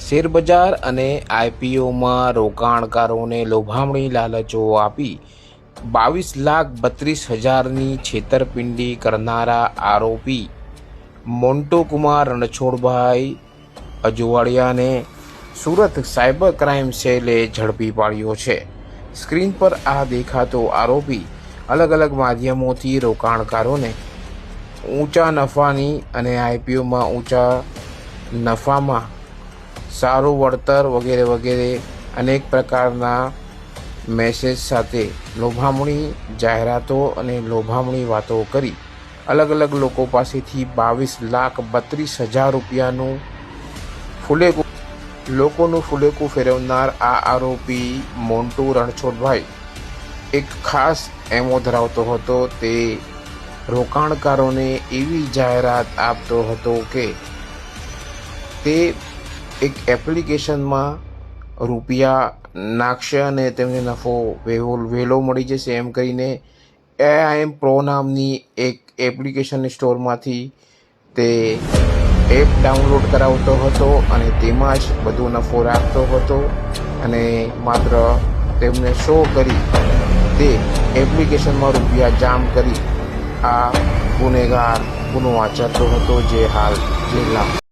શેરબજાર અને આઈપીઓમાં રોકાણકારોને લોભામણી લાલચો આપી 22,32,000ની છેતરપિંડી કરનારા આરોપી મોન્ટુકુમાર રણછોડભાઈ અજવાડિયાને સુરત સાયબર ક્રાઇમ સેલે ઝડપી પાડ્યો છે। સ્ક્રીન પર આ દેખાતો આરોપી અલગ અલગ માધ્યમોથી રોકાણકારોને ઊંચા નફાની અને આઈપીઓમાં ઊંચા નફામાં સારું વળતર વગેરે વગેરે અનેક પ્રકારના મેસેજ સાથે લોભામણી જાહેરાતો અને લોભામણી વાતો કરી અલગ અલગ લોકો પાસેથી 22,32,000 રૂપિયાનું લોકોનું ફુલેકું ફેરવનાર આ આરોપી મોન્ટુ રણછોડભાઈ એક ખાસ એમો ધરાવતો હતો। તે રોકાણકારોને એવી જાહેરાત આપતો હતો કે તે એક એપ્લિકેશનમાં રૂપિયા નાખશે અને તેમને નફો વહેલો મળી જશે એમ કહીને AIM Pro નામની એક એપ્લિકેશન સ્ટોરમાંથી તે એપ ડાઉનલોડ કરાવતો હતો અને તેમાં જ બધો નફો રાખતો હતો અને માત્ર તેમને શો કરી તે એપ્લિકેશનમાં રૂપિયા જામ કરી આ ગુનો આચરતો હતો, જે હાલ જેલના